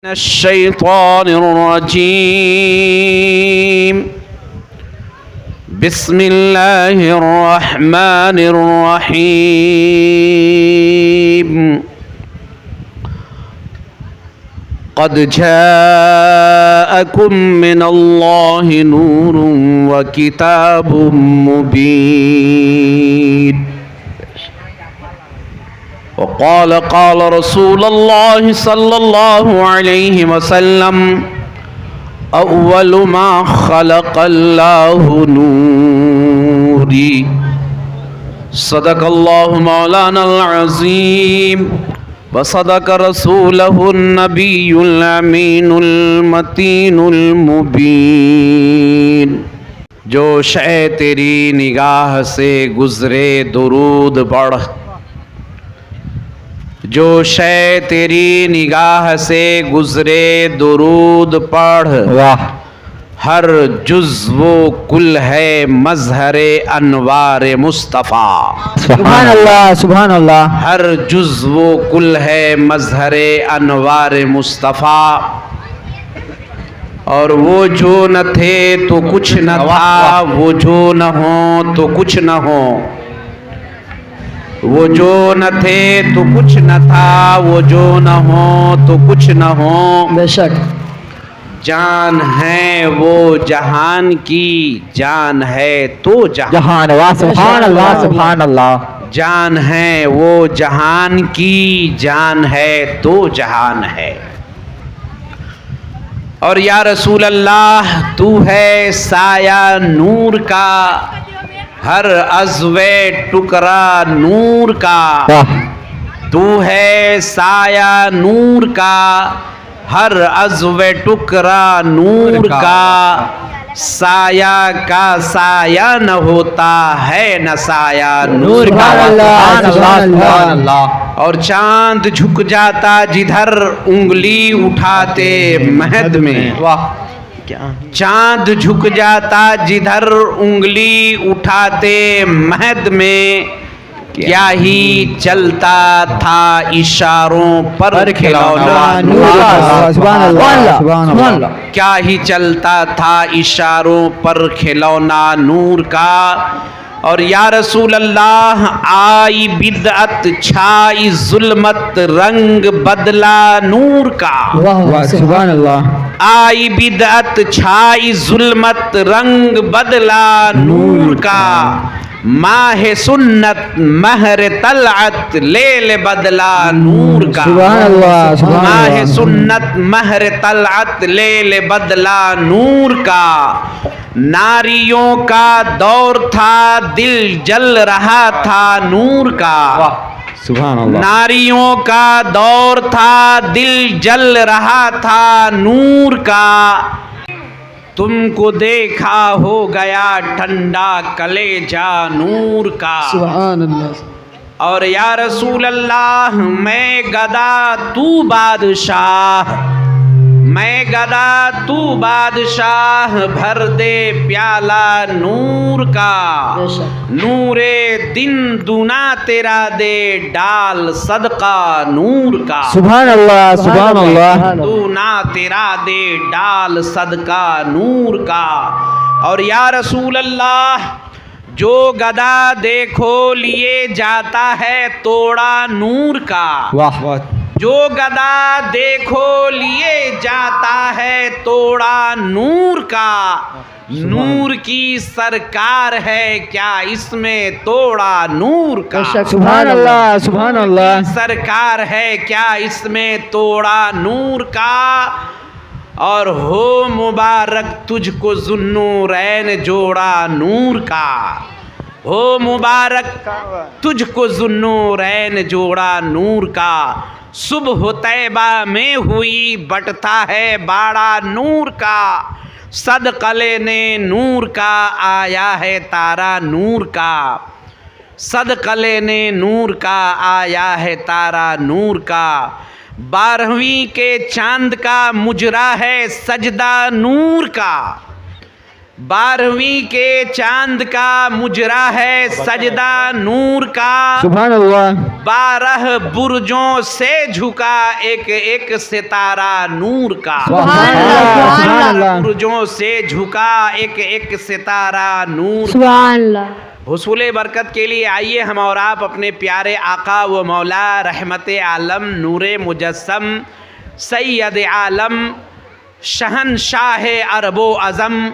الشيطان الرجيم. بسم الله الرحمن الرحيم. قد جاءكم من الله نور وكتاب مبين. قال رسول الله صلى الله عليه وسلم: أول ما خلق الله نوري. صدق الله مولانا العظيم وصدق رسوله النبي الأمين المتين المبين. جو شے تیری نگاہ سے گزرے درود پڑھ، جو شے تیری نگاہ سے گزرے درود پڑھ. ہر جزو کل ہے مظہر انوار مصطفیٰ. سبحان اللہ سبحان اللہ. ہر جزو کل ہے مظہر انوار مصطفیٰ. اور وہ جو نہ تھے تو کچھ نہ تھا، وہ جو نہ ہو تو کچھ نہ ہو. وہ جو نہ تھے تو کچھ نہ تھا، وہ جو نہ ہو تو کچھ نہ ہو. بے شک جان ہے وہ جہان کی، جان ہے تو جہان. واہ سبحان اللہ سبحان اللہ. جان ہے وہ جہان کی، جان ہے تو جہان ہے. اور یا رسول اللہ، تو ہے سایہ نور کا، ہر عضوے ٹکڑا نور کا. تو ہے سایہ نور کا، ہر عضوے ٹکڑا نور کا. سایہ کا سایہ نہ ہوتا ہے نہ سایہ نور کا. سبحان اللہ. اور چاند جھک جاتا جدھر انگلی اٹھاتے مہد میں. چاند جھک جاتا جدھر انگلی اٹھاتے مہد میں. کیا ہی چلتا تھا اشاروں پر کھلونا نور کا. کیا ہی چلتا تھا اشاروں پر کھلونا نور کا. اور یا رسول اللہ، آئی بدعت چھائی ظلمت رنگ بدلا نور کا. سبحان اللہ. آئی بدعت چھائی ظلمت رنگ بدلا نور کا. ماہ سنت مہر طلعت لیل بدلا نور کا. سبحان اللہ سبحان اللہ. ماہ سنت مہر طلعت لیل بدلا نور کا. ناریوں کا دور تھا دل جل رہا تھا نور کا. سبحان اللہ. ناریوں کا دور تھا دل جل رہا تھا نور کا. تم کو دیکھا ہو گیا ٹھنڈا کلیجہ نور کا. سبحان اللہ. اور یا رسول اللہ، میں گدا تو بادشاہ، میں گدا تو بادشاہ. بھر دے پیالہ نور کا. نور دن دونا تیرا دے ڈال صدقہ نور کا. سبحان اللہ سبحان اللہ. دونا تیرا دے ڈال صدقہ نور کا. اور یا رسول اللہ، جو گدا دیکھو لیے جاتا ہے توڑا نور کا. واہ واہ. جو گدا دیکھو لیے جاتا ہے توڑا نور کا. نور کی سرکار ہے کیا اس میں توڑا نور کا. سبحان اللہ سبحان اللہ. سرکار ہے کیا اس میں توڑا نور کا. اور ہو مبارک تجھ کو ذوالنورین جوڑا نور کا. ہو مبارک تجھ کو ذوالنورین جوڑا نور کا. صبح طیبہ میں ہوئی بٹتا ہے باڑا نور کا. صدقہ لینے نور کا آیا ہے تارا نور کا. صدقہ لینے نور کا آیا ہے تارا نور کا. 12ویں کے چاند کا مجرا ہے سجدہ نور کا. 12ویں کے چاند کا مجرا ہے سجدہ نور کا، سبحان اللہ 12 برجوں سے جھکا ایک ایک ستارہ نور کا، سبحان اللہ سبحان اللہ برجوں سے جھکا ایک ایک ستارہ نور کا۔ سبحان اللہ۔ حصول برکت کے لیے آئیے ہم اور آپ اپنے پیارے آقا و مولا رحمت عالم نور مجسم سید عالم شہنشاہ عرب و عظم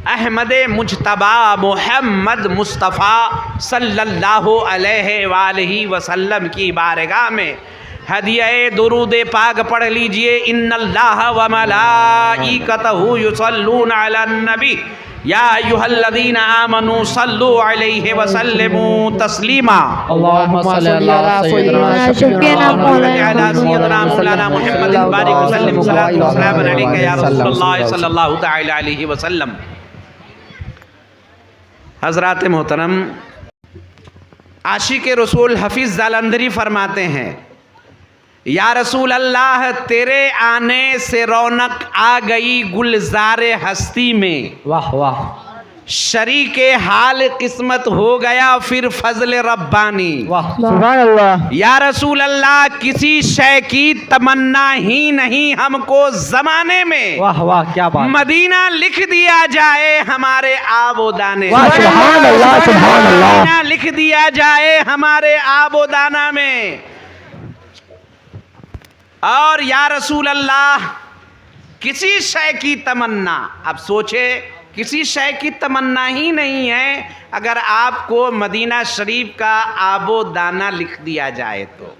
احمد مجتبی محمد مصطفیٰ صلی اللہ علیہ وآلہ وسلم کی بارگاہ میں ہدیہ درود پاک پڑھ لیجئے۔ ان اللہ و ملائکتہ یصلون علی النبی یا ایھا الذین آمنوا صلوا علیہ وسلموا تسلیما۔ اللهم صل على سيدنا شفیعنا علی سیدنا مولانا محمد بارک وسلم صلاۃ و سلام علیک یا رسول اللہ صلی اللہ تعالی علیہ وسلم۔ حضرات محترم، عاشق رسول حفیظ جالندھری فرماتے ہیں یا رسول اللہ تیرے آنے سے رونق آ گئی گلزار ہستی میں، واہ واہ شریک حال قسمت ہو گیا پھر فضل ربانی۔ واہ سبحان اللہ یا رسول اللہ کسی شے کی تمنا ہی نہیں ہم کو زمانے میں، واہ واہ کیا بات مدینہ لکھ دیا جائے ہمارے آب و دانے واہ میں، سبحان اللہ سبحان اللہ مدینہ لکھ دیا جائے ہمارے آب و دانہ میں۔ اور یا رسول اللہ کسی شے کی تمنا، اب سوچے کسی شے کی تمنا ہی نہیں ہے اگر آپ کو مدینہ شریف کا آب و دانہ لکھ دیا جائے تو۔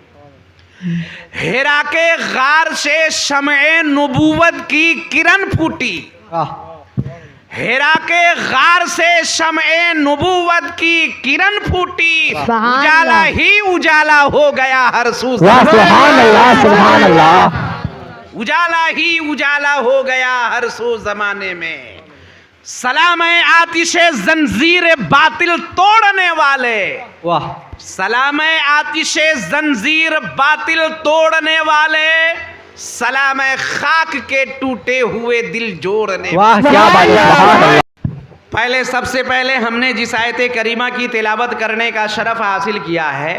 ہیرا کے غار سے شمع نبوت کی کرن پھوٹی، ہیرا کے غار سے شمع نبوت کی کرن پھوٹی، سبحان اجالا اللہ۔ ہی اجالا ہو گیا ہر سو واہ سبحان اللہ سبحان اللہ اجالا ہی اجالا ہو گیا ہر سو زمانے میں۔ سلام آتش زنجیر باطل توڑنے والے، واہ سلام آتش زنجیر باطل توڑنے والے، سلام خاک کے ٹوٹے ہوئے دل جوڑنے واہ کیا بات سبحان اللہ پہلے سب سے پہلے ہم نے جس آیت کریمہ کی تلاوت کرنے کا شرف حاصل کیا ہے،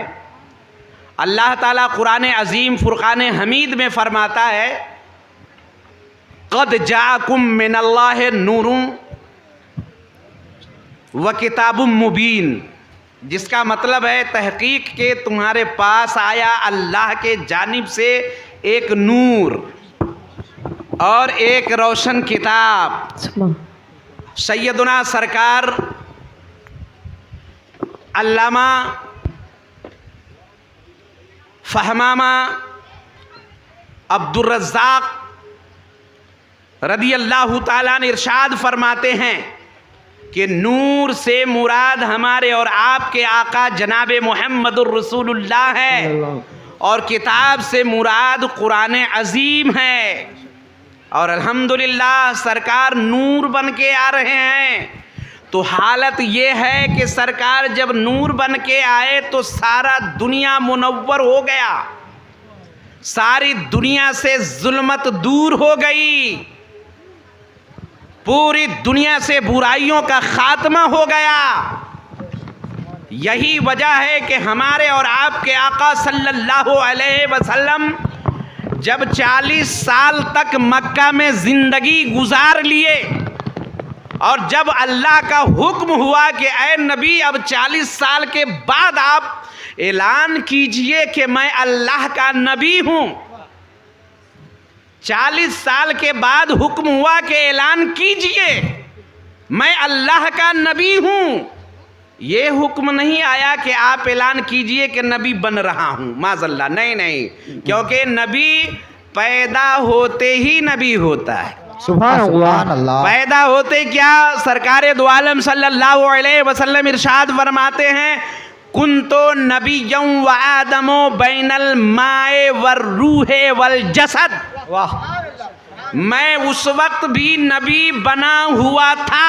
اللہ تعالیٰ قرآن عظیم فرقان حمید میں فرماتا ہے قد جاءکم من اللہ نور و کتاب مبین، جس کا مطلب ہے تحقیق کے تمہارے پاس آیا اللہ کے جانب سے ایک نور اور ایک روشن کتاب۔ سیدنا سرکار علامہ فہمامہ عبدالرزاق رضی اللہ تعالیٰ عنہ ارشاد فرماتے ہیں کہ نور سے مراد ہمارے اور آپ کے آقا جناب محمد الرسول اللہ ہے، اور کتاب سے مراد قرآن عظیم ہے، اور الحمدللہ سرکار نور بن کے آ رہے ہیں۔ تو حالت یہ ہے کہ سرکار جب نور بن کے آئے تو سارا دنیا منور ہو گیا، ساری دنیا سے ظلمت دور ہو گئی، پوری دنیا سے برائیوں کا خاتمہ ہو گیا۔ یہی وجہ ہے کہ ہمارے اور آپ کے آقا صلی اللہ علیہ وسلم جب 40 سال تک مکہ میں زندگی گزار لیے، اور جب اللہ کا حکم ہوا کہ اے نبی اب 40 سال کے بعد آپ اعلان کیجئے کہ میں اللہ کا نبی ہوں، 40 سال کے بعد حکم ہوا کہ اعلان کیجئے میں اللہ کا نبی ہوں، یہ حکم نہیں آیا کہ آپ اعلان کیجئے کہ نبی بن رہا ہوں، معاذ اللہ، نہیں، کیونکہ نبی پیدا ہوتے ہی نبی ہوتا ہے۔ سبحان اللہ پیدا ہوتے کیا، سرکار دو عالم صلی اللہ علیہ وسلم ارشاد فرماتے ہیں کنتو نبیًا و آدم بین الماء والروح والجسد، میں اس وقت بھی نبی بنا ہوا تھا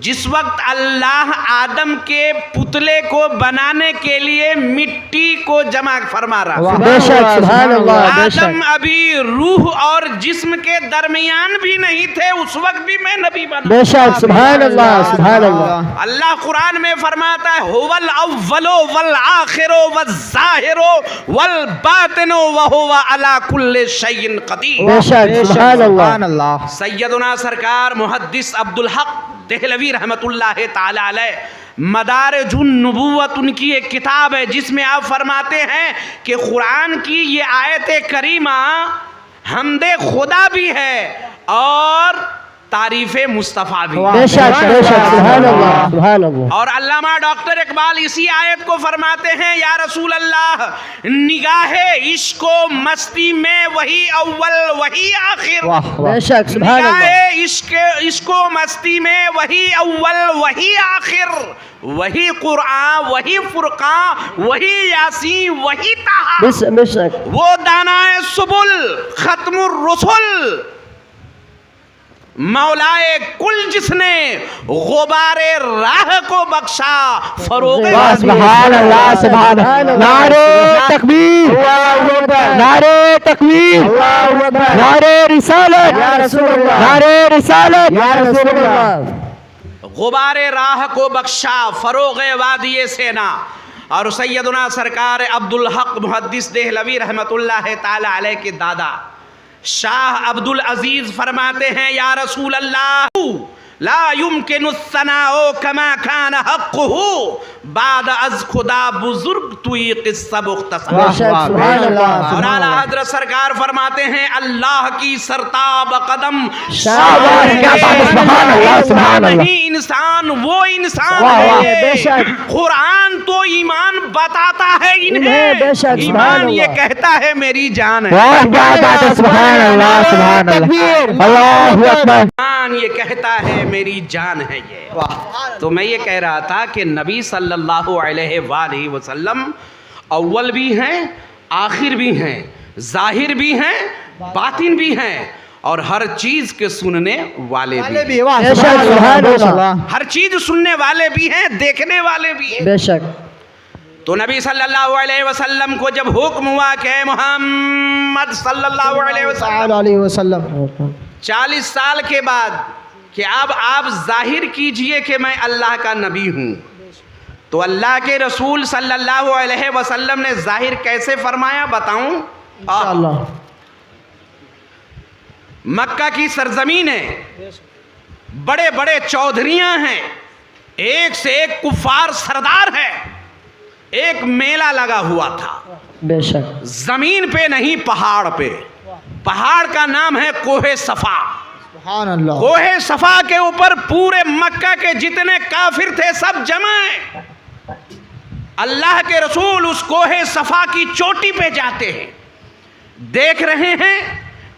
جس وقت اللہ آدم کے پتلے کو بنانے کے لیے مٹی मिट्टी को जमा फरमा रहा है। बेशक सुभान अल्लाह आदम बेशक अभी रूह और जिस्म के दरमियान भी नहीं थे, उस वक्त भी मैं नबी बना। बेशक सुभान अल्लाह सुभान अल्लाह अल्लाह कुरान में फरमाता है हुवल अव्वलो वल आखिरो वल ज़ाहिरो वल बातिनो व हुवा अला कुल्लि शैइन कदीर। बेशक सुभान अल्लाह सैयदना सरकार मुहद्दिस अब्दुल हक देहलवी रहमतुल्लाह ताला अलैह मदारिजुन नबुव्वत उनकी एक किताब है जिसमें आप फरमाते हैं कि कुरान की ये आयत करीमा हमदे खुदा भी है और तारीफ़े मुस्तफ़ा भी है। बेशक बेशक सुभान अल्लाह और अल्लामा डॉक्टर इकबाल इसी आयत को फरमाते हैं या रसूल अल्लाह निगाहे इश्को मस्ती में वही अव्वल वही आखिर। बेशक सुभान अल्लाह निगाहे इश्को मस्ती में वही अव्वल वही आखिर, वही कुरान वही फुरकान वही यासीन वही ताहा, बेशक वो दानाए सुबुल खत्मुर रसूल मौलाए कुल जिसने गुबारे राह को बख्शा फरोगे सुभान अल्लाह सुभान अल्लाह नारे तकबीर नारे तकबीर नारे रिसालत नारे रिसालत या रसूल अल्लाह। गुबारे राह को बख्शा फरोगे वादिये सेना। और सैयदना सरकार अब्दुल हक मुहद्दिस देहलवी रहमतुल्लाह ताला अलैह के दादा शाह अब्दुल अजीज फरमाते हैं या रसूल अल्लाह ला युमकिनु सनाओ कमा खान हक़्क़ुहु बाद अज़ खुदा बुजुर्ग तुई क़िस्सा मुख्तसर। और आला हज़रत सरकार फरमाते हैं अल्लाह की सरताब कदम नहीं इंसान वो इंसान है। कुरान तो ईमान बताता है इन्हें, ईमान ये कहता है मेरी जान है। ईमान ये कहता है मेरी जान है ये। तो मैं ये कह रहा था कि नबी सल्लल्लाहु अलैहि वसल्लम अव्वल भी हैं, आखिर भी हैं, जाहिर भी हैं, बातिन भी हैं और हर चीज के सुनने वाले भी हैं। हर चीज सुनने वाले भी हैं, देखने वाले भी हैं। बेशक। तो नबी सल्लल्लाहु अलैहि वसल्लम को जब हुक्म हुआ कि मोहम्मद सल्लल्लाहु अलैहि वसल्लम 40 साल के बाद कि अब आप जाहिर कीजिए कि मैं अल्लाह का नबी हूँ, तो अल्लाह के रसूल सल्लल्लाहु अलैहि वसल्लम ने जाहिर कैसे फरमाया बताऊं? मक्का की सरजमीन है, बड़े बड़े चौधरियां हैं, एक से एक कुफार सरदार है। एक मेला लगा हुआ था, बेशक जमीन पे नहीं पहाड़ पे। पहाड़ का नाम है कोहे सफा। कोहे सफा के ऊपर पूरे मक्का के जितने काफिर थे सब जमा हैं। अल्लाह के रसूल उस कोहे सफा की चोटी पे जाते हैं, देख रहे हैं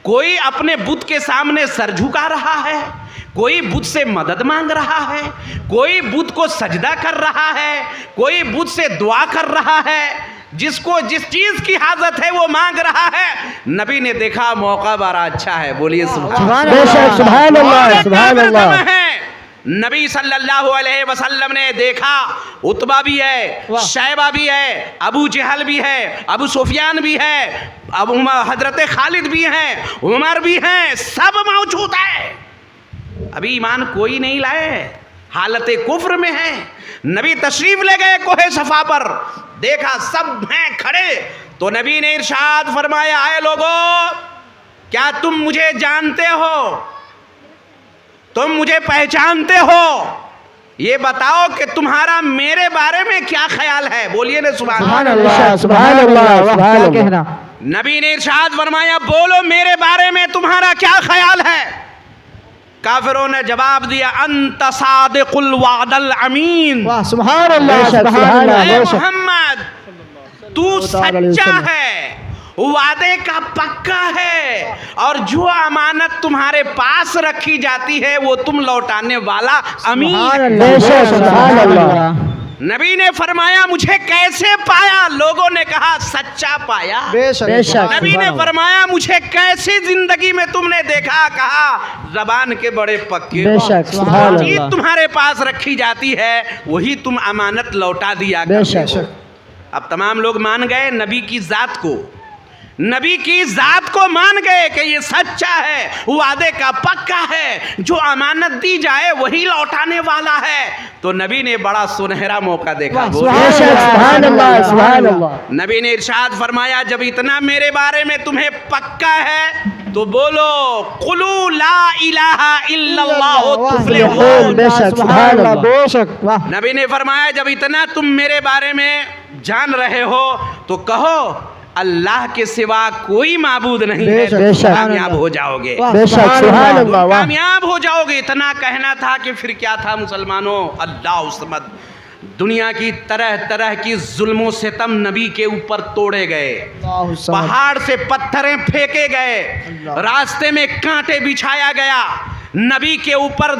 कोई अपने बुत के सामने सर झुका रहा है, कोई बुत से मदद मांग रहा है, कोई बुत को सजदा कर रहा है, कोई बुत से दुआ कर रहा है, जिसको जिस चीज की हाजत है वो मांग रहा है। नबी ने देखा मौका बड़ा अच्छा है, बोलिए सुभान अल्लाह। नबी सल्लल्लाहु अलैहि वसल्लम ने देखा उतबा भी है, शैबा भी है, अबू जहल भी है, अबू सुफियान भी है, अब हजरत खालिद भी हैं, उमर भी हैं, सब मौजूद है। अभी ईमान कोई नहीं लाए, हालत कुफ्र में है। नबी तशरीफ ले गए कोहे सफा पर, देखा सब हैं खड़े, तो नबी ने इरशाद फरमाया आए लोगों, क्या तुम मुझे जानते हो? तुम मुझे पहचानते हो? ये बताओ कि तुम्हारा मेरे बारे में क्या ख्याल है? बोलिए ना सुभान अल्लाह। सुभान अल्लाह। नबी ने इरशाद फरमाया बोलो मेरे बारे में तुम्हारा क्या ख्याल है? काफिरों ने जवाब दिया अंत सादिकुल वादल अमीन। सुभान अल्लाह। मोहम्मद तू सच्चा है, वादे का पक्का है, और जो अमानत तुम्हारे पास रखी जाती है वो तुम लौटाने वाला अमीन। नबी ने फरमाया मुझे कैसे पाया? लोगों ने कहा सच्चा पाया। नबी ने फरमाया मुझे कैसी जिंदगी में तुमने देखा? कहा जबान के बड़े पक्के, चीज तुम्हारे पास रखी जाती है वही तुम अमानत लौटा दिया। اب تمام لوگ مان گئے نبی کی ذات کو، نبی کی ذات کو مان گئے کہ یہ سچا ہے، وعدے کا پکا ہے، جو امانت دی جائے وہی لوٹانے والا ہے۔ تو نبی نے بڑا سنہرا موقع دیکھا، سبحان اللہ سبحان اللہ۔ نبی نے ارشاد فرمایا جب اتنا میرے بارے میں تمہیں پکا ہے تو بولو قُلُوا لَا إِلَٰهَ إِلَّا اللَّهُ تُفْلِحُونَ۔ بے شک سبحان اللہ بے شک واہ۔ نبی نے فرمایا جب اتنا تم میرے بارے میں جان رہے ہو تو کہو اللہ کے سوا کوئی معبود نہیں ہے، بے شک کامیاب ہو جاؤ گے، بے شک سبحان اللہ واہ۔ کامیاب ہو جاؤ گے۔ اتنا کہنا تھا کہ پھر کیا تھا مسلمانوں؟ اللہ الصمد۔ دنیا کی طرح طرح کی ظلم و ستم نبی کے اوپر توڑے گئے، پہاڑ سے پتھریں پھینکے گئے، راستے میں کانٹے بچھایا گیا، نبی کے اوپر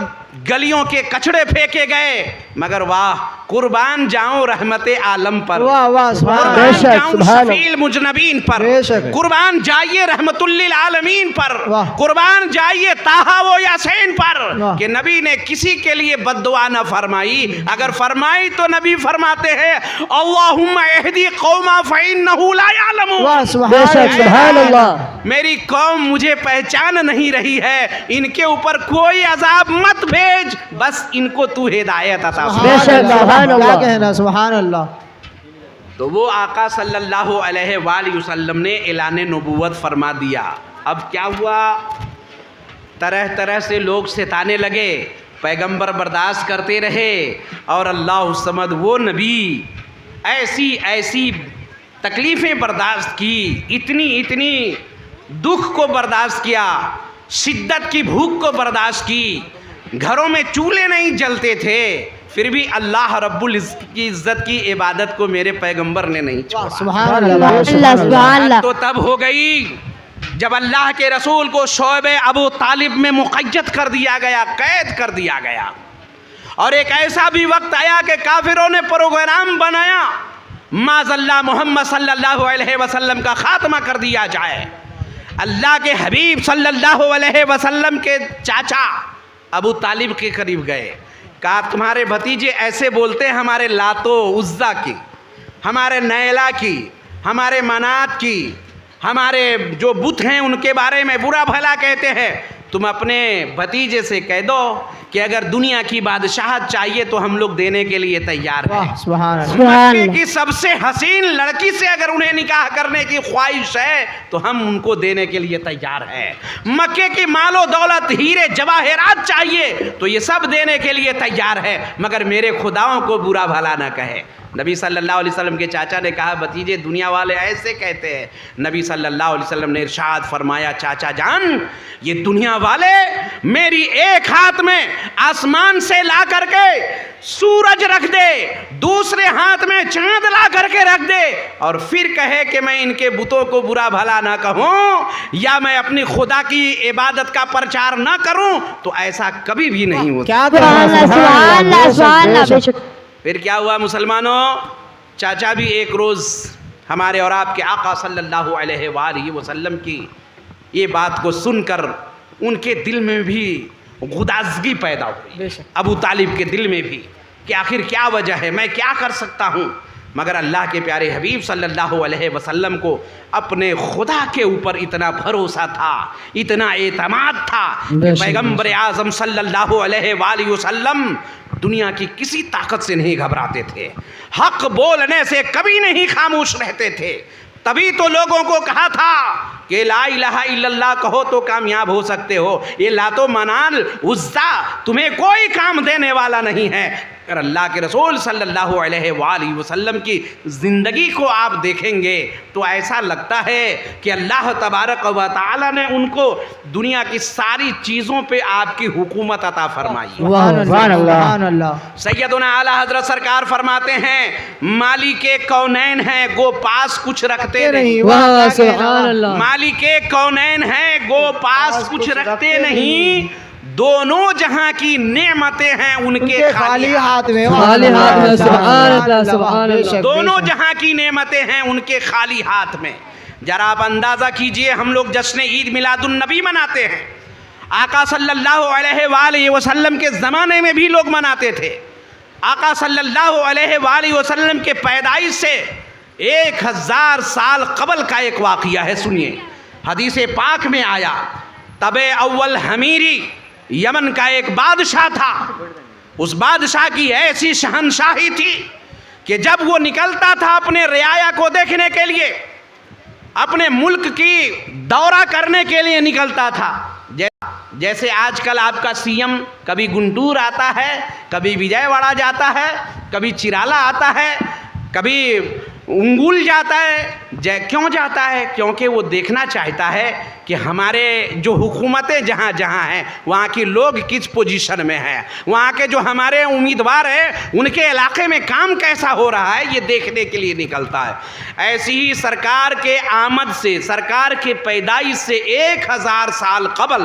گلیوں کے کچڑے پھینکے گئے، مگر واہ قربان جاؤں رحمت عالم پر، واہ واہ سبحان اللہ۔ قربان بے شک جاؤں سبحان شفیع المجنبین پر، بے شک۔ قربان جائیے رحمت للعالمین پر، واہ۔ قربان جائیے طٰہٰ و یاسین پر، واہ۔ کہ نبی نے کسی کے لیے بد دعا نہ فرمائی، اگر فرمائی تو نبی فرماتے ہیں اللہم اہدی قوما فإنہ لا یعلمون۔ واہ سبحان شک سبحان اللہ۔ میری قوم مجھے پہچان نہیں رہی ہے، ان کے اوپر کوئی عذاب مت بھیج، بس ان کو تو ہدایت عطا فرما۔ بے شک سبحان کیا اللہ۔ کہنا سبحان اللہ۔ تو وہ آقا صلی اللہ علیہ وآلہ وسلم نے اعلان نبوت فرما دیا۔ اب کیا ہوا؟ طرح طرح سے لوگ ستانے لگے، پیغمبر برداشت کرتے رہے، اور اللہ الصمد وہ نبی ایسی ایسی تکلیفیں برداشت کی، اتنی دکھ کو برداشت کیا، شدت کی بھوک کو برداشت کی، گھروں میں چولہے نہیں جلتے تھے، پھر بھی اللہ رب العزت کی عزت کی عبادت کو میرے پیغمبر نے نہیں چھوڑا۔ سبحان اللہ۔ سبحان اللہ۔ تو تب ہو گئی جب اللہ کے رسول کو شعب ابو طالب میں مقید کر دیا گیا، قید کر دیا گیا، اور ایک ایسا بھی وقت آیا کہ کافروں نے پروگرام بنایا معاذ اللہ محمد صلی اللہ علیہ وسلم کا خاتمہ کر دیا جائے۔ اللہ کے حبیب صلی اللہ علیہ وسلم کے چاچا ابو طالب کے قریب گئے، کہا تمہارے بھتیجے ایسے بولتے ہیں ہمارے لات و عزا کی، ہمارے نیلا کی، ہمارے منات کی، ہمارے جو بت ہیں ان کے بارے میں برا بھلا کہتے ہیں، تم اپنے بھتیجے سے کہہ دو کہ اگر دنیا کی بادشاہت چاہیے تو ہم لوگ دینے کے لیے تیار ہیں۔ سبحان اللہ۔ مکے کی سب سے حسین لڑکی سے اگر انہیں نکاح کرنے کی خواہش ہے تو ہم ان کو دینے کے لیے تیار ہیں۔ مکے کی مال و دولت، ہیرے جواہرات چاہیے تو یہ سب دینے کے لیے تیار ہے، مگر میرے خداؤں کو برا بھلا نہ کہے۔ نبی صلی اللہ علیہ وسلم کے چاچا نے کہا بھتیجے دنیا والے ایسے کہتے ہیں۔ نبی صلی اللہ علیہ وسلم نے ارشاد فرمایا چاچا جان یہ دنیا والے میری ایک ہاتھ میں آسمان سے لا کر کے سورج رکھ دے، دوسرے ہاتھ میں چاند لا کر کے رکھ دے، اور پھر کہے کہ میں ان کے بتوں کو برا بھلا نہ کہوں یا میں اپنی خدا کی عبادت کا پرچار نہ کروں، تو ایسا کبھی بھی نہیں ہوتا۔ کیا سبحان اللہ سبحان اللہ بے شک۔ پھر کیا ہوا مسلمانوں؟ چاچا بھی ایک روز ہمارے اور آپ کے آقا صلی اللہ علیہ وآلہ وسلم کی یہ بات کو سن کر ان کے دل میں بھی غدازگی پیدا ہوئی، ابو طالب کے دل میں بھی، کہ آخر کیا وجہ ہے، میں کیا کر سکتا ہوں؟ مگر اللہ کے پیارے حبیب صلی اللہ علیہ وسلم کو اپنے خدا کے اوپر اتنا بھروسہ تھا، اتنا اعتماد تھا کہ پیغمبر اعظم صلی اللہ علیہ وآلہ وسلم دنیا کی کسی طاقت سے نہیں گھبراتے تھے، حق بولنے سے کبھی نہیں خاموش رہتے تھے۔ تبھی تو لوگوں کو کہا تھا کہ لا الہ الا اللہ کہو تو کامیاب ہو سکتے ہو، یہ لات و منال عزا تمہیں کوئی کام دینے والا نہیں ہے۔ اگر اللہ کے رسول صلی اللہ علیہ وآلہ وسلم کی زندگی کو آپ دیکھیں گے تو ایسا لگتا ہے کہ اللہ تبارک و تعالی نے ان کو دنیا کی ساری چیزوں پہ آپ کی حکومت عطا فرمائی۔ سبحان اللہ۔ سیدنا اعلیٰ حضرت سرکار فرماتے ہیں مالک کونین ہیں گو پاس کچھ رکھتے نہیں، واہ سبحان اللہ۔ مالک کونین ہیں گو پاس کچھ رکھتے نہیں، دونوں جہاں کی نعمتیں ہیں ان کے خالی ہاتھ میں، خالی ہاتھ میں، سبحان اللہ سبحان اللہ۔ دونوں جہاں کی نعمتیں ہیں ان کے خالی ہاتھ میں۔ ذرا آپ اندازہ کیجئے ہم لوگ جشن عید میلاد النبی مناتے ہیں، آقا صلی اللہ علیہ وآلہ وسلم کے زمانے میں بھی لوگ مناتے تھے۔ آقا صلی اللہ علیہ وآلہ وسلم کے پیدائش سے 1000 سال قبل کا ایک واقعہ ہے، سنیے۔ حدیث پاک میں آیا، تب اول حمیری یمن کا ایک بادشاہ تھا، اس بادشاہ کی ایسی شہنشاہی تھی کہ جب وہ نکلتا تھا اپنے رعایا کو دیکھنے کے لیے، اپنے ملک کی دورہ کرنے کے لیے نکلتا تھا، جیسے آج کل آپ کا سی ایم کبھی گنٹور آتا ہے، کبھی وجے واڑہ جاتا ہے، کبھی چرالا آتا ہے، کبھی انگول جاتا ہے۔ کیوں جاتا ہے؟ کیونکہ وہ دیکھنا چاہتا ہے کہ ہمارے جو حکومتیں جہاں جہاں ہیں وہاں کے لوگ کس پوزیشن میں ہیں، وہاں کے جو ہمارے امیدوار ہیں ان کے علاقے میں کام کیسا ہو رہا ہے، یہ دیکھنے کے لیے نکلتا ہے۔ ایسی ہی سرکار کے آمد سے، سرکار کے پیدائش سے 1000 سال قبل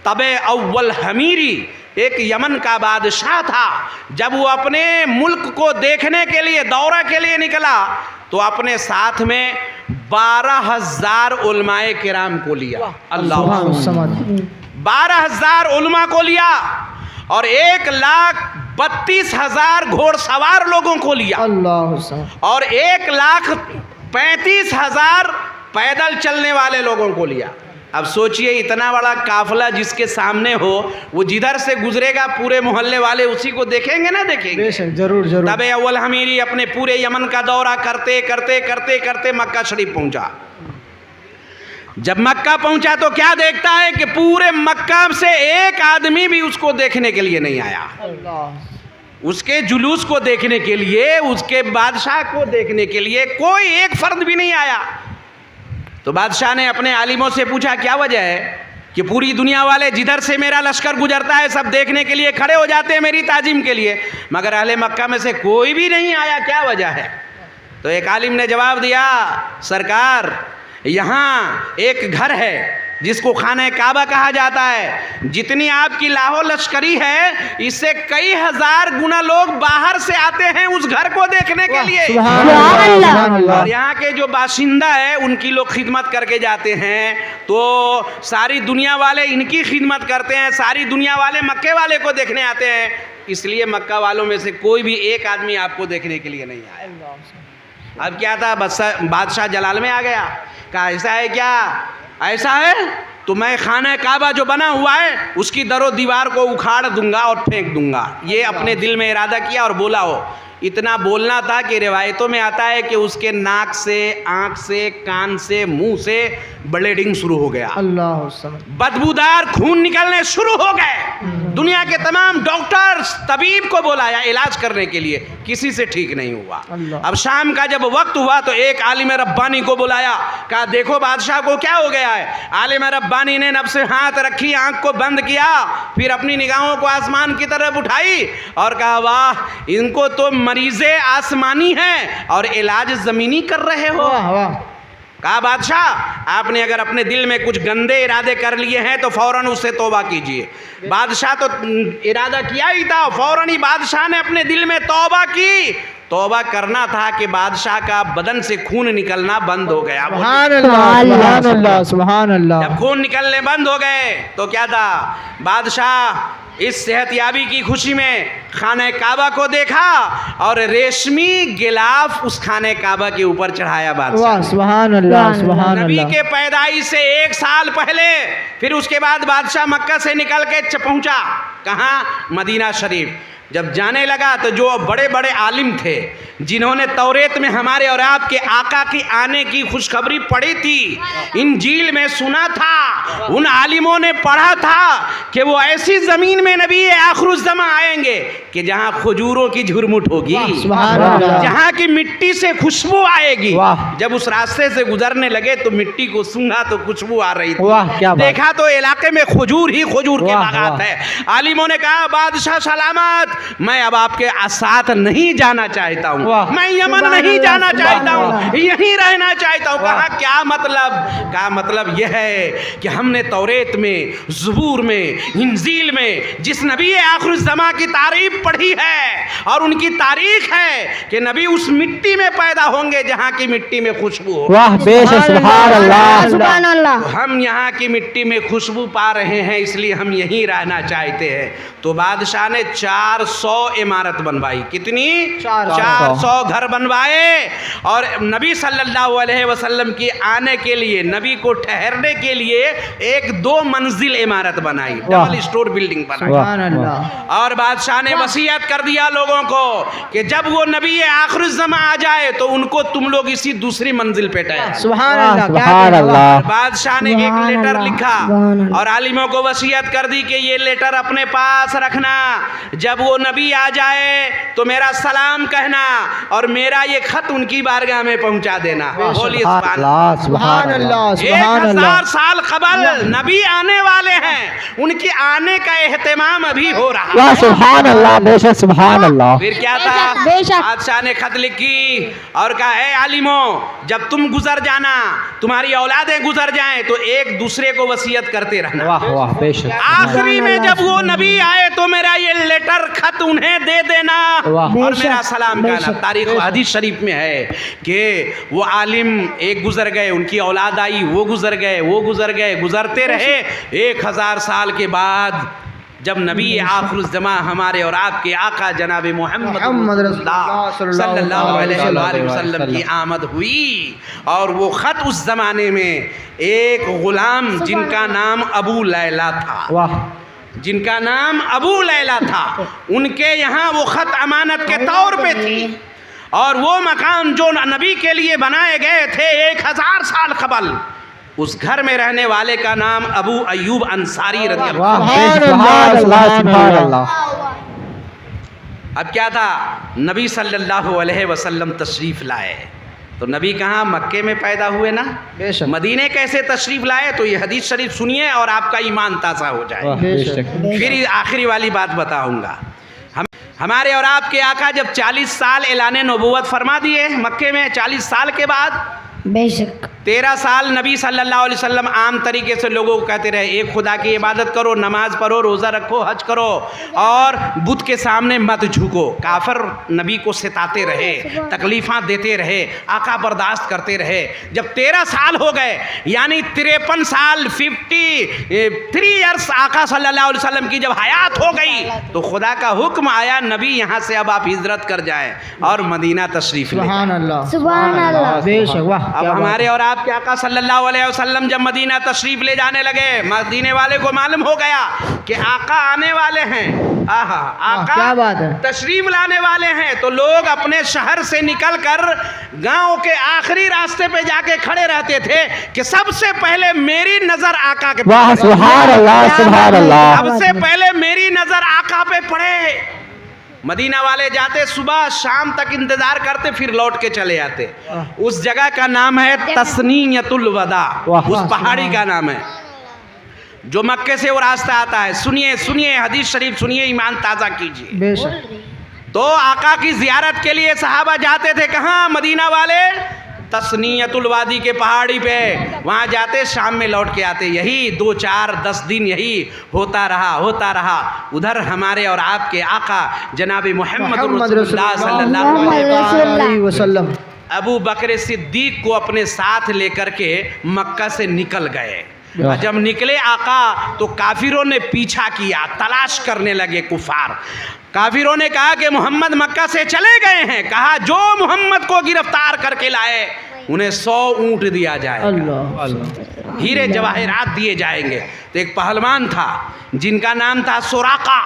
تب اول حمیری ایک یمن کا بادشاہ تھا، جب وہ اپنے ملک کو دیکھنے کے لیے، دورہ کے لیے نکلا تو اپنے ساتھ میں 12,000 علماء کرام کو لیا۔ اللہ، 12,000 علماء کو لیا اور 1,32,000 گھوڑ سوار لوگوں کو لیا اور 1,35,000 پیدل چلنے والے لوگوں کو لیا۔ اب سوچئے اتنا بڑا قافلہ جس کے سامنے ہو، وہ جدھر سے گزرے گا پورے محلے والے اسی کو دیکھیں گے نہ دیکھیں گے؟ ضرور ضرور۔ تب اول حمیری اپنے پورے یمن کا دورہ کرتے کرتے کرتے کرتے مکہ شریف پہنچا۔ جب مکہ پہنچا تو کیا دیکھتا ہے کہ پورے مکہ سے ایک آدمی بھی اس کو دیکھنے کے لیے نہیں آیا، اس کے جلوس کو دیکھنے کے لیے، اس کے بادشاہ کو دیکھنے کے لیے کوئی ایک فرد بھی نہیں آیا۔ تو بادشاہ نے اپنے عالموں سے پوچھا کیا وجہ ہے کہ پوری دنیا والے جدھر سے میرا لشکر گزرتا ہے سب دیکھنے کے لیے کھڑے ہو جاتے ہیں میری تعظیم کے لیے، مگر اہل مکہ میں سے کوئی بھی نہیں آیا، کیا وجہ ہے؟ تو ایک عالم نے جواب دیا، سرکار یہاں ایک گھر ہے جس کو خانہ کعبہ کہا جاتا ہے، جتنی آپ کی لاہو لشکری ہے اس سے کئی ہزار گنا لوگ باہر سے آتے ہیں اس گھر کو دیکھنے کے لیے، اور یہاں کے جو باشندہ ہیں ان کی لوگ خدمت کر کے جاتے ہیں، تو ساری دنیا والے ان کی خدمت کرتے ہیں، ساری دنیا والے مکے والے کو دیکھنے آتے ہیں، اس لیے مکہ والوں میں سے کوئی بھی ایک آدمی آپ کو دیکھنے کے لیے نہیں آیا۔ اب کیا تھا، بادشاہ جلال میں آ گیا، کہا ایسا ہے کیا؟ ایسا ہے تو میں خانہ کعبہ جو بنا ہوا ہے اس کی در و دیوار کو اکھاڑ دوں گا اور پھینک دوں گا۔ یہ اپنے دل میں ارادہ کیا اور بولا ہو، اتنا بولنا تھا کہ روایتوں میں آتا ہے کہ اس کے ناک سے، آنکھ سے، کان سے، منہ سے بلیڈنگ شروع ہو گیا، بدبودار خون نکلنے شروع ہو گئے۔ دنیا کے تمام ڈاکٹرز طبیب کو بلایا علاج کرنے کے لیے، کسی سے ٹھیک نہیں ہوا۔ اب شام کا جب وقت ہوا تو ایک عالم ربانی کو بلایا، کہا دیکھو بادشاہ کو کیا ہو گیا ہے۔ عالم ربانی نے نبض سے ہاتھ رکھی، آنکھ کو بند کیا، پھر اپنی نگاہوں کو آسمان کی طرف اٹھائی اور کہا واہ، ان کو تو مریض آسمانی ہیں اور علاج زمینی کر رہے ہو۔ کہا بادشاہ آپ نے اگر اپنے دل میں کچھ گندے ارادے کر لیے ہیں تو فوراً اس سے توبہ کیجئے۔ بادشاہ تو ارادہ کیا ہی تھا، فوراً ہی بادشاہ نے اپنے دل میں توبہ کی۔ توبہ کرنا تھا کہ بادشاہ کا بدن سے خون نکلنا بند ہو گیا۔ سبحان اللہ سبحان اللہ۔ جب خون نکلنے بند ہو گئے تو کیا تھا، بادشاہ اس صحت یابی کی خوشی میں خانہ کعبہ کو دیکھا اور ریشمی غلاف اس خانہ کعبہ کے اوپر چڑھایا بادشاہ۔ سبحان اللہ سبحان اللہ۔ نبی کے پیدائش سے 1 سال پہلے، پھر اس کے بعد بادشاہ مکہ سے نکل کے پہنچا کہاں، مدینہ شریف۔ جب جانے لگا تو جو بڑے بڑے عالم تھے جنہوں نے توریت میں ہمارے اور آپ کے آقا کی آنے کی خوشخبری پڑھی تھی، انجیل میں سنا تھا، ان عالموں نے پڑھا تھا کہ وہ ایسی زمین میں نبی آخر الزمان آئیں گے کہ جہاں کھجوروں کی جھرمٹ ہوگی، جہاں کی مٹی سے خوشبو آئے گی۔ جب اس راستے سے گزرنے لگے تو مٹی کو سونگا تو خوشبو آ رہی تھی، دیکھا تو علاقے میں کھجور ہی کھجور کے باغات ہے۔ عالموں نے کہا بادشاہ سلامت، میں اب آپ کے ساتھ نہیں جانا چاہتا ہوں، میں یمن نہیں جانا چاہتا ہوں، یہیں رہنا چاہتا ہوں۔ کہا کیا مطلب؟ کہا مطلب یہ ہے کہ ہم نے توریت میں، زبور میں، انجیل میں جس نبی آخر الزمان کی تعریف پڑھی ہے اور ان کی تاریخ ہے کہ نبی اس مٹی میں پیدا ہوں گے جہاں کی مٹی میں خوشبو ہو۔ واہ بے شک، سبحان اللہ سبحان اللہ۔ ہم یہاں کی مٹی میں خوشبو پا رہے ہیں، اس لیے ہم یہیں رہنا چاہتے ہیں۔ تو بادشاہ نے 4 400 इमारत बनवाई। कितनी? 400 400 घर बनवाए। और नबी सल्लल्लाहु अलैहि वसल्लम की आने के लिए, नबी को ठहरने के लिए 1-2 मंजिल इमारत बनाई, डबल स्टोर बिल्डिंग बनाई। सुभान अल्लाह। और बादशाह ने वसीयत कर दिया लोगों को कि जब वो नबी आखिर ज़मा आ जाए तो उनको तुम लोग इसी दूसरी मंजिल पे ठहराओ। सुभान अल्लाह। क्या सुभान कहना? अल्लाह। बादशाह ने एक सुभान लेटर अल्लाह, लिखा सुभान अल्लाह। और आलिमों को वसीयत कर दी कि ये लेटर अपने पास रखना, जब वो नबी आ जाए तो मेरा सलाम कहना और मेरा ये खत उनकी बारगाह में पहुंचा देना। बोलिए सुभान अल्लाह। सुभान अल्लाह। सुभान 1000 अल्लाह। साल कबल नबी आने वाले हैं, उनके आने का एहतमाम अभी हो रहा वाह है। सुभान अल्लाह, बेशक सुभान अल्लाह। फिर क्या था? बेशक। बादशाह ने खत लिखी और कहा, है आलिमो, जब तुम गुजर जाना, तुम्हारी औलादें गुजर जाएं तो एक दूसरे को वसीयत करते रहना। वाह वाह, बेशक। आखिरी में जब वो नबी आए तो मेरा ये लेटर खत उन्हें दे देना वाह। और बेशक, मेरा सलाम कहना। बेशक। तारीख व हदीस शरीफ में है कि वो आलिम एक गुजर गए, उनकी औलाद आई, वो गुजर गए, वो गुजर गए, गुजरते रहे। 1000 साल के बाद जब नबी आखिर ज़मा हमारे और आपके आका जनाब मोहम्मद सल्लल्लाहु अलैहि वसल्लम की आमद हुई और वो ख़त उस ज़माने में एक ग़ुलाम जिनका नाम अबू लैला था, वाह। जिनका नाम अबू लैला था, उनके यहाँ वो ख़त अमानत के तौर पे थी। और वो मकान जो नबी के लिए बनाए गए थे 1000 साल कबल, उस घर में रहने वाले का नाम अबू अय्यूब अंसारी रज़ी अल्लाह। वाह, सुभान अल्लाह। सुभान अल्लाह। अब क्या था? नबी सल्लल्लाहु अलैहि वसल्लम तशरीफ़ लाए तो नबी कहाँ? मक्के में पैदा हुए ना। बेशक। मदीने कैसे तशरीफ़ लाए? तो ये हदीस शरीफ सुनिए और आपका ईमान ताज़ा हो जाए। वाह, बेशक। फिर आखिरी वाली बात बताऊंगा। हमारे और आपके आका जब 40 साल ऐलान नबूवत फरमा दिए मक्के में, 40 साल के बाद बेशक 13 साल नबी सल्लल्लाहु अलैहि वसल्लम आम तरीके से लोगों को कहते रहे, एक खुदा की इबादत करो, नमाज पढ़ो, रोज़ा रखो, हज करो और बुत के सामने मत झुको। काफिर नबी को सताते रहे, तकलीफ़ां देते रहे, आका बर्दाश्त करते रहे। जब 13 साल हो गए, यानी 53 साल 53 ईयर्स आका सल्लल्लाहु अलैहि वसल्लम की जब हयात हो गई तो खुदा का हुक्म आया, नबी यहाँ से अब आप हिजरत कर जाएं और मदीना तशरीफ़ ले। सुभान अल्लाह। सुभान अल्लाह। बेशक। वाह। अब हमारे और आपके आका सल्लल्लाहु अलैहि वसल्लम जब मदीना तशरीफ ले जाने लगे, मदीने वाले को मालूम हो गया कि आका आने वाले हैं। आहा, आका क्या बात है। तशरीफ लाने वाले हैं। तो लोग अपने शहर से निकलकर गांव के आखिरी रास्ते पे जाके खड़े रहते थे कि सबसे पहले मेरी नजर आका के वाह सुभान अल्लाह। सुभान अल्लाह। सबसे पहले मेरी नजर आका पे पड़े। मदीना वाले जाते, सुबह शाम तक इंतजार करते, फिर लौट के चले आते। उस जगह का नाम है तस्नीयतुल वदा, वाह। उस पहाड़ी का नाम है जो मक्के से वो रास्ता आता है। सुनिए सुनिए, हदीस शरीफ सुनिए, ईमान ताज़ा कीजिए। बेशक। तो आका की जियारत के लिए सहाबा जाते थे कहाँ? मदीना वाले तस्नीयतुल वादी के पहाड़ी पे, वहाँ जाते, शाम में लौट के आते। यही 2, 4, 10 दिन यही होता रहा। उधर हमारे और आपके आका जनाब मोहम्मद रसूलुल्लाह सल्लल्लाहु अलैहि वसल्लम अबू बकर सिद्दीक को अपने साथ लेकर के मक्का से निकल गए। और जब निकले आका तो काफिरों ने पीछा किया, तलाश करने लगे कुफार। काफिरों ने कहा कि मोहम्मद मक्का से चले गए हैं। कहा जो मोहम्मद को गिरफ्तार करके लाए उन्हें 100 ऊंट दिया जाएगा, अल्लाह। हीरे जवाहरात दिए जाएंगे। तो एक पहलवान था जिनका नाम था सुराका।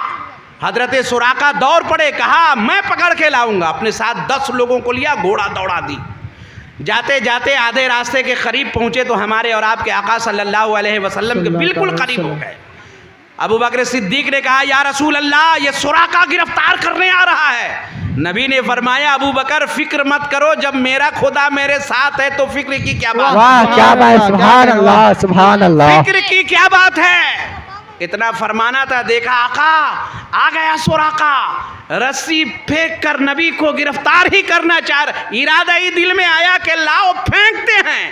हजरत सुराका दौड़ पड़े, कहा मैं पकड़ के लाऊंगा। अपने साथ 10 लोगों को लिया, घोड़ा दौड़ा दी। जाते जाते आधे रास्ते के करीब पहुंचे तो हमारे और आपके आका सल्लल्लाहु अलैहि वसल्लम के बिल्कुल करीब हो गए। अबू बकर सिद्दीक ने कहा, या रसूल अल्लाह, ये सुराका गिरफ्तार करने आ रहा है। नबी ने फरमाया, अबू बकर फिक्र मत करो, जब मेरा खुदा मेरे साथ है तो फिक्र की क्या बात? वाह क्या बात। सुभान अल्लाह। सुभान अल्लाह। फिक्र की क्या बात है? इतना फरमाना था, देखा आका आ गया सुराका, रस्सी फेंक कर नबी को गिरफ्तार ही करना चाह रहे। इरादा ही दिल में आया कि लाओ फेंकते हैं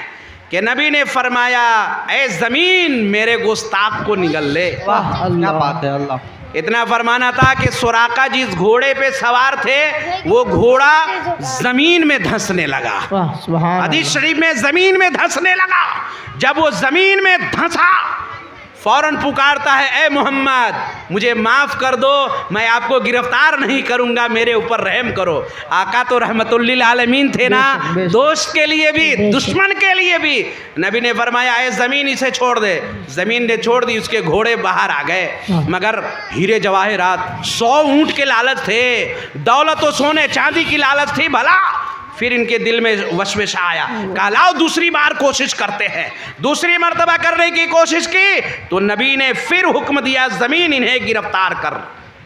कि नबी ने फरमाया, ऐ जमीन मेरे गुस्ताख को निगल ले। वाह क्या बात है। अल्लाह। इतना फरमाना था कि सुराका जिस घोड़े पे सवार थे वो घोड़ा जमीन में धंसने लगा। वाह सुभान। हदीस शरीफ में जमीन में धंसने लगा। जब वो जमीन में धंसा फौरन पुकारता है, ए मोहम्मद मुझे माफ़ कर दो, मैं आपको गिरफ्तार नहीं करूंगा, मेरे ऊपर रहम करो। आका तो रहमतुल्लिल आलमीन थे ना, दोस्त के लिए भी दुश्मन के लिए भी। नबी ने फरमाया, ए ज़मीन इसे छोड़ दे। ज़मीन ने छोड़ दी, उसके घोड़े बाहर आ गए, मगर हीरे जवाहरात 100 ऊँट के लालच थे, दौलत व सोने चांदी की लालच थी। भला फिर इनके दिल में वसवसा आया, कहा लाओ दूसरी बार कोशिश करते हैं। दूसरी मर्तबा करने की कोशिश की तो नबी ने फिर हुक्म दिया, ज़मीन इन्हें गिरफ्तार कर।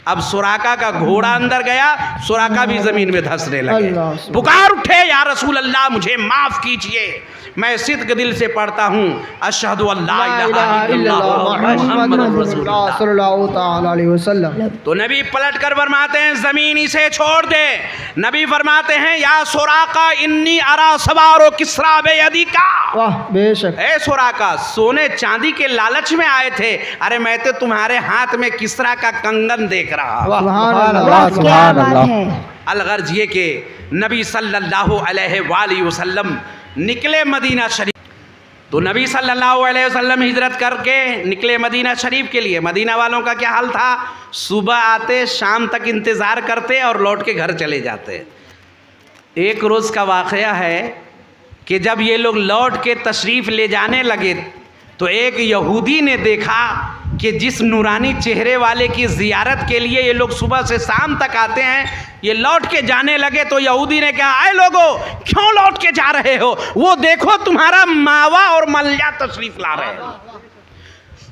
अब सुराका का घोड़ा अंदर गया, सुराका भी ज़मीन में धंसने लगे। पुकार उठे, या रसूल अल्लाह मुझे माफ़ कीजिए, मैं सिद्क दिल से पढ़ता हूँ अशहदु अल्ला इलाहा इल्लल्लाह मुहम्मदुर रसूलुल्लाह सल्लल्लाहु ताला अलैहि वसल्लम। तो नबी पलट कर फरमाते हैं, ज़मीन इसे छोड़ दे। नबी फरमाते हैं, या सुराका इन्नी अरा सवारो किस्रा बेयदिका। वाह बेशक। ए सुराका, सोने चांदी के लालच में आए थे, अरे मैं तो तुम्हारे हाथ में किस्रा का कंगन देख रहा। सुभान अल्लाह क्या सुभान बात अल्लाह। है। अलगर्ज ये कि नबी सल्लल्लाहु अलैहि वसल्लम निकले मदीना शरीफ। तो नबी सल्लल्लाहु अलैहि वसल्लम हिजरत करके निकले मदीना शरीफ के लिए। मदीना वालों का क्या हाल था, सुबह आते, शाम तक इंतज़ार करते और लौट के घर चले जाते। एक रोज़ का वाक़या है कि जब ये लोग लौट के तशरीफ़ ले जाने लगे तो एक यहूदी ने देखा कि जिस नूरानी चेहरे वाले की ज़ियारत के लिए ये लोग सुबह से शाम तक आते हैं, ये लौट के जाने लगे। तो यहूदी ने कहा, आए लोगों क्यों लौट के जा रहे हो, वो देखो तुम्हारा मावा और मल्या तशरीफ़ ला रहे हैं,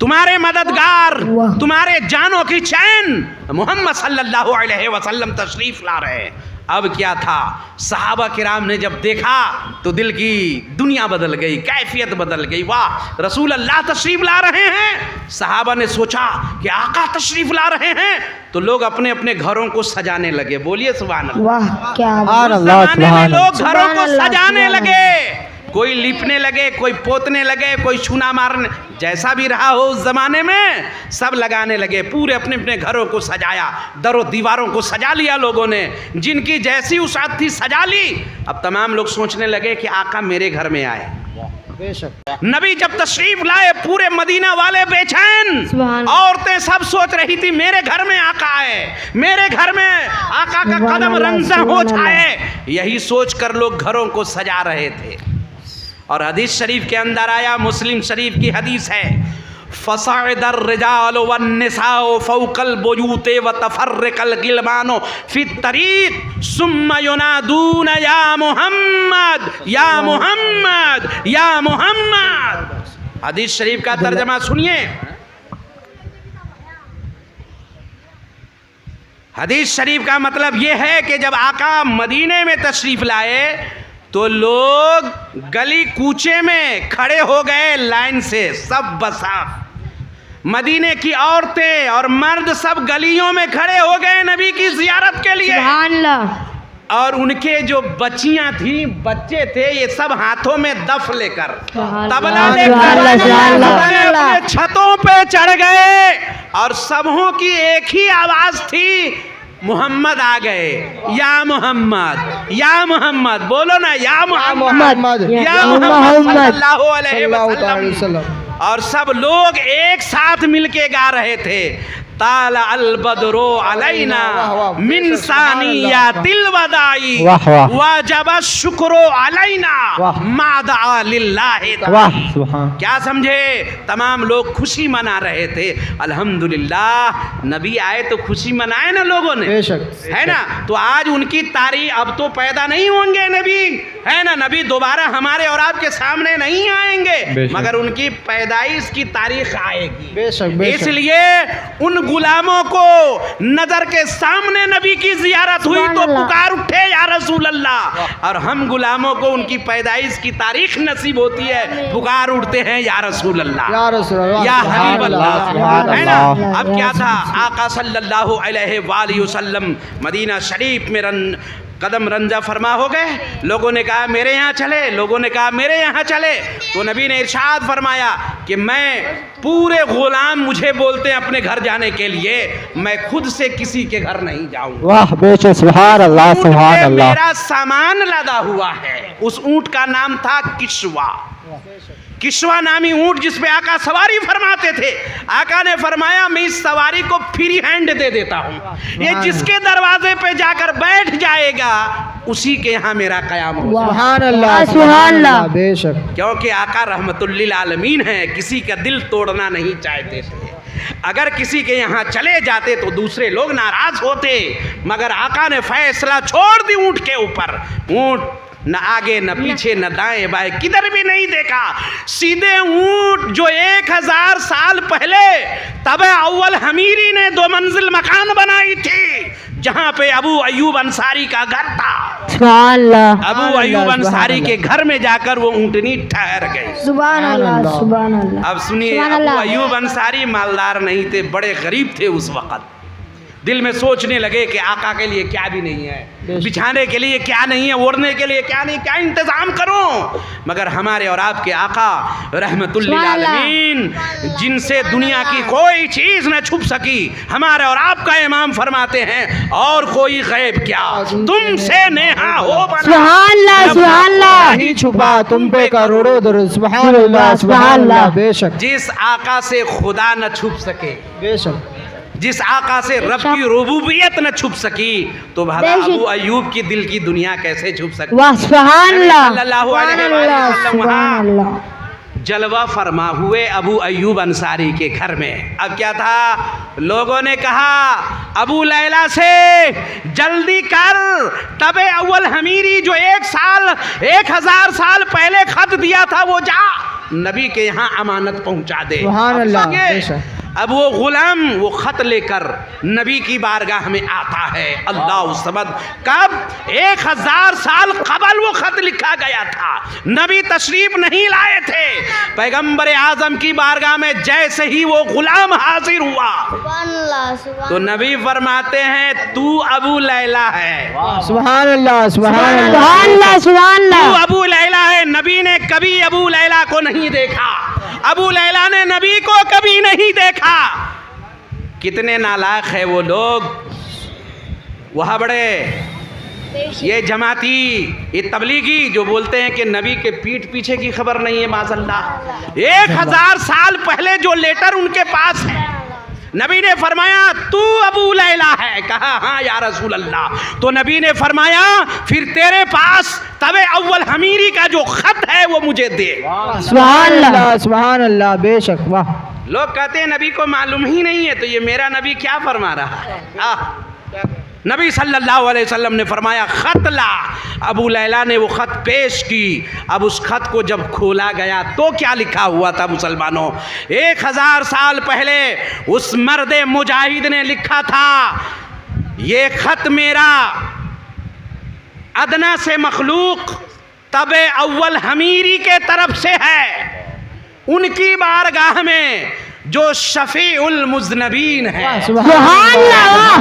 तुम्हारे मददगार, तुम्हारे जानों की चैन मोहम्मद सल्लल्लाहु अलैहि वसल्लम तशरीफ़ ला रहे हैं। अब क्या था, सहाबा किराम ने जब देखा तो दिल की दुनिया बदल गई, कैफियत बदल गई। वाह, रसूल अल्लाह तशरीफ़ ला रहे हैं। सहाबा ने सोचा कि आका तशरीफ़ ला रहे हैं, तो लोग अपने अपने घरों को सजाने लगे। बोलिए सुभान अल्लाह। वाह क्या सुभान अल्लाह ज़माने में लोग सुभान घरों को अल्लाह, सजाने सुभान लगे, कोई लिपने लगे, कोई पोतने लगे, कोई चूना मारने, जैसा भी रहा हो उस ज़माने में सब लगाने लगे। पूरे अपने अपने घरों को सजाया, दरों दीवारों को सजा लिया लोगों ने, जिनकी जैसी उसात थी सजा ली। अब तमाम लोग सोचने लगे कि आका मेरे घर में आए। बेशक। नबी जब तशरीफ लाए, पूरे मदीना वाले बेचैन, सुभान। औरतें सब सोच रही थी मेरे घर में आका आए, मेरे घर में आका का सुभान कदम अल्लाह, रंजा हो सुभान अल्लाह। जाए। यही सोच कर लोग घरों को सजा रहे थे। और हदीस शरीफ के अंदर आया, मुस्लिम शरीफ की हदीस है, फसाइदर रिजाल वन्निसाओ फौकल बुयूते व तफर्रकल गिलमानो फी तरीक सुम्मा युनादून या मुहम्मद या मुहम्मद या मुहम्मद। हदीस शरीफ का तर्जमा सुनिए। हदीस शरीफ का मतलब ये है कि जब आका मदीने में तशरीफ लाए तो लोग गली कूचे में खड़े हो गए लाइन से, सब बसाफ। मदीने की औरतें और मर्द सब गलियों में खड़े हो गए नबी की जियारत के लिए। सुभान अल्लाह। और उनके जो बच्चियां थी, बच्चे थे, ये सब हाथों में दफ लेकर, तबला लेकर अपने छतों पे चढ़ गए और सबों की एक ही आवाज थी, मोहम्मद आ गए, या मोहम्मद या मोहम्मद, बोलो ना या मोहम्मद या मोहम्मद सल्लल्लाहु अलैहि वसल्लम। और सब लोग एक साथ मिलके गा रहे थे, ताला अल बदरो अलैना मिन सानियातिल वदाई वाजब शुक्रो अलैना मादा लिल्लाहि। क्या समझे, तमाम लोग खुशी मना रहे थे। अल्हम्दुलिल्लाह, नबी आए तो खुशी मनाए ना लोगों ने, है ना। तो आज उनकी तारीख, अब तो पैदा नहीं होंगे नबी, है ना, नबी दोबारा हमारे और आपके सामने नहीं आएंगे, मगर उनकी पैदाइश की तारीख आएगी। इसलिए उन गुलामों को नजर के सामने नबी की जियारत हुई तो पुकार उठे या रसूल अल्लाह, और हम गुलामों को उनकी पैदाइश की तारीख नसीब होती है, पुकार उठते हैं या रसूल अल्लाह, या हबीब अल्लाह, है ना। अब क्या था, आका सल्लल्लाहु अलैहि वसल्लम मदीना शरीफ में कदम रंजा फरमा हो गए। लोगों ने कहा मेरे यहाँ चले, लोगों ने कहा मेरे यहाँ चले। तो नबी ने इरशाद फरमाया कि मैं पूरे गुलाम मुझे बोलते हैं अपने घर जाने के लिए, मैं खुद से किसी के घर नहीं जाऊंगा। वाह बेशक, सुभान अल्लाह सुभान अल्लाह। मेरा सामान लदा हुआ है। उस ऊंट का नाम था किश्वा। किश्वा नामी ऊंट जिस पे आका सवारी फरमाते थे, आका ने फरमाया मैं इस सवारी को फ्री हैंड दे देता हूँ, ये जिसके दरवाजे पे जाकर बैठ जाएगा उसी के यहाँ मेरा कयाम होगा। सुभान अल्लाह सुभान अल्लाह। बेशक क्योंकि आका रहमतुल्लिल आलमीन है, किसी का दिल तोड़ना नहीं चाहते थे। अगर किसी के यहाँ चले जाते तो दूसरे लोग नाराज होते, मगर आका ने फैसला छोड़ दी ऊंट के ऊपर। ऊंट न आगे न पीछे न दाएं बाएं किधर भी नहीं देखा, सीधे ऊंट जो 1000 साल पहले तबे अव्वल हमीरी ने 2 मंजिल मकान बनाई थी, जहाँ पे अबू अयूब अंसारी का घर था। सुभान अल्लाह अबू अयूब अंसारी के घर में जाकर वो ऊंटनी ठहर गई। सुभान अल्लाह सुभान अल्लाह। अब सुनिए, सुभान अबू अल्लाह। अयूब अंसारी मालदार नहीं थे, बड़े गरीब थे उस वक़्त। दिल में सोचने लगे कि आका के लिए क्या भी नहीं है, बिछाने के लिए क्या नहीं है, ओढ़ने के लिए क्या नहीं, क्या इंतज़ाम करूं। मगर हमारे और आपके आका रहमतुल्लिल आलमीन, जिनसे दुनिया की कोई चीज़ न छुप सकी, हमारे और आपका इमाम फरमाते हैं और कोई गैब क्या तुमसे नेहा हो बना। सुभान अल्लाह सुभान अल्लाह। नहीं छुपा तुम पे करोड़ों दरुद। सुभान अल्लाह सुभान अल्लाह। बेशक जिस आका से खुदा न छुप सके, बेशक जिस आका से रब की रुबूबियत न छुप सकी, तो भला अबू अयूब की दिल की दुनिया कैसे छुप सकती। वाह सुभान अल्लाह सल्लल्लाहु अलैहि वसल्लम सुभान वहाँ अल्लाह। जलवा फरमा हुए अबू अयूब अंसारी के घर में। अब क्या था, लोगों ने कहा अबू लैला से जल्दी कर, तबे अव्वल हमीरी जो 1000 साल पहले खत दिया था वो जा नबी के यहाँ अमानत पहुंचा दे। सुभान अल्लाह। अब सुनिए, बेशक अब वो गुलाम वो खत लेकर नबी की बारगाह में आता है। अल्लाह समद, कब 1000 साल कबल वो खत लिखा गया था, नबी तशरीफ नहीं लाए थे। पैगंबर आजम की बारगाह में जैसे ही वो गुलाम हाजिर हुआ तो नबी फरमाते हैं तू अबू लैला है। सुभान अल्लाह सुभान सुभान अल्लाह। अल्लाह सुभान तू अल्लाह। अबू लैला है। नबी ने कभी अबू लैला को नहीं देखा, अबू लैला ने नबी को कभी नहीं देखा। कितने नालायक है वो लोग, वह बड़े ये जमाती, ये तबलीगी जो बोलते हैं कि नबी के पीठ पीछे की खबर नहीं है। माज़अल्लाह, 1000 साल पहले जो लेटर उनके पास है, नबी ने फरमाया तू अबू लैला है। कहा हाँ या रसूल अल्लाह। तो नबी ने फरमाया फिर तेरे पास तबे अव्वल हमीरी का जो खत है वो मुझे दे। सुभान अल्लाह सुभान अल्लाह। बेशक वाह। लोग कहते हैं नबी को मालूम ही नहीं है, तो ये मेरा नबी क्या फरमा रहा है। नबी सल्लल्लाहु अलैहि वसल्लम ने फरमाया खत ला। अबू लैला ने वो खत पेश की। अब उस खत को जब खोला गया तो क्या लिखा हुआ था मुसलमानों, 1000 साल पहले उस मर्द मुजाहिद ने लिखा था, ये खत मेरा अदना से मखलूक तबे अव्वल हमीरी के तरफ से है, उनकी बारगाह में जो शफीउल मुज़नबीन है, सुभान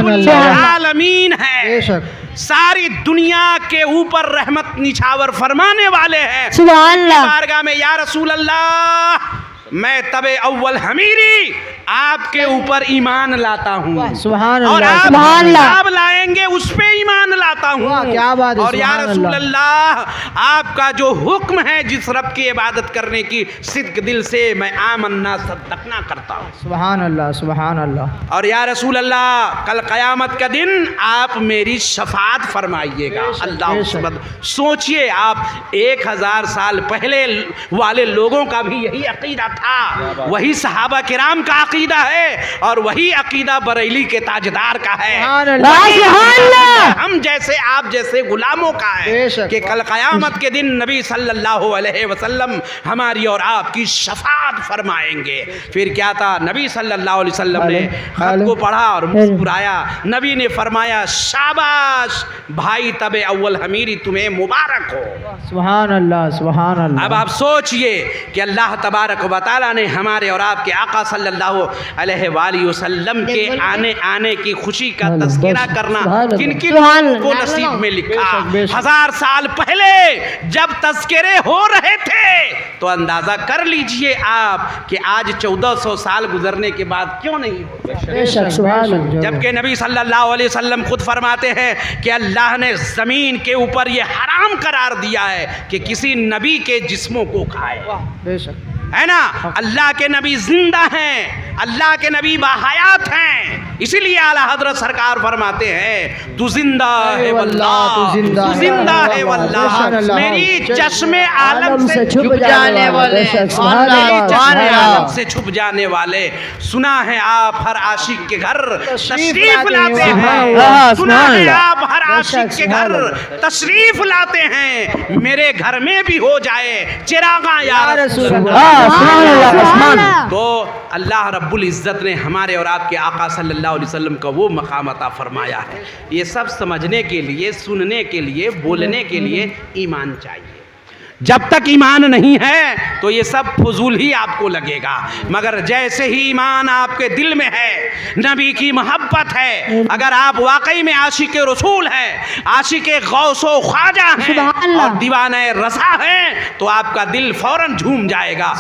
अल्लाह। आलमीन है, बेशक सारी दुनिया के ऊपर रहमत निछावर फरमाने वाले हैं। सुभान अल्लाह। बारगाह में या रसूल अल्लाह मैं तबे अव्वल हमीरी आपके ऊपर ईमान लाता हूँ, सुभान और अल्लाह। आप सुभान अल्लाह। किताब लाएंगे उस पे ईमान लाता हूँ। वाह, क्या बात है, और या सुभान रसूल अल्लाह। अल्लाह आपका जो हुक्म है जिस रब की इबादत करने की, सिद्क दिल से मैं आमन्ना सद्दकना करता हूँ। सुभान अल्लाह सुभान अल्लाह। और या रसूल अल्लाह कल क़यामत का दिन आप मेरी शफाअत फरमाइएगा। अल्लाह बेशक। समद, सोचिए आप 1000 साल पहले वाले लोगों का भी यही अकीदा था, वही सहाबा किराम का अकीदा है, और वही अकीदा बरेली के ताजदार का है, सुभान अल्लाह। सुभान अल्लाह। हम जैसे आप जैसे गुलामों का है बेशक। कि कल क़यामत के दिन नबी सल्लल्लाहु अलैहि वसल्लम हमारी और आपकी शफाअत फरमाएंगे। फिर क्या था, नबी सल्लल्लाहु अलैहि वसल्लम ने खत को पढ़ा और मुस्कुराया। नबी ने फरमाया शाबाश भाई तबे अव्वल हमीरी, तुम्हें मुबारक हो। सुभान अल्लाह सुभान अल्लाह। अब आप सोचिए कि अल्लाह तबारक व तआला ने हमारे और आपके आका सल्लल्लाहु अलैहि वसल्लम के आने की खुशी का तज़किरा करना किन किन को नसीब में लिखा। 1000 साल पहले जब तज़किरे हो रहे थे तो अंदाज़ा कर लीजिए आप कि आज 1400 साल गुजरने के बाद क्यों नहीं हो। बेशक सुभान अल्लाह। जबकि नबी सल्लल्लाहु अलैहि वसल्लम खुद फरमाते हैं कि अल्लाह ने ज़मीन के ऊपर ये हराम करार दिया है कि किसी नबी के जिस्मों को खाए। बेशक ہے نا. اللہ کے نبی زندہ ہیں, اللہ کے نبی باحیات ہیں, اسی لیے اعلیٰ حضرت سرکار فرماتے ہیں تو زندہ ہے واللہ, تو زندہ ہے واللہ, میری چشم عالم سے چھپ جانے والے, میری چشم عالم سے چھپ جانے والے. سنا ہے آپ ہر عاشق کے گھر تشریف لاتے ہیں, سنا ہے آپ ہر عاشق کے گھر تشریف لاتے ہیں, میرے گھر میں بھی ہو جائے چراغاں یا رسول اللہ. تو اللہ رب العزت نے ہمارے اور آپ کے آقا صلی اللہ علیہ وسلم کا وہ مقام عطا فرمایا ہے. یہ سب سمجھنے کے لیے, سننے کے لیے, بولنے کے لیے ایمان چاہیے. جب تک ایمان نہیں ہے تو یہ سب فضول ہی آپ کو لگے گا, مگر جیسے ہی ایمان آپ کے دل میں ہے, نبی کی محبت ہے, اگر آپ واقعی میں عاشق رسول ہیں, عاشق غوث و خواجہ ہیں اور دیوانہ رضا ہیں, تو آپ کا دل فوراً جھوم جائے گا.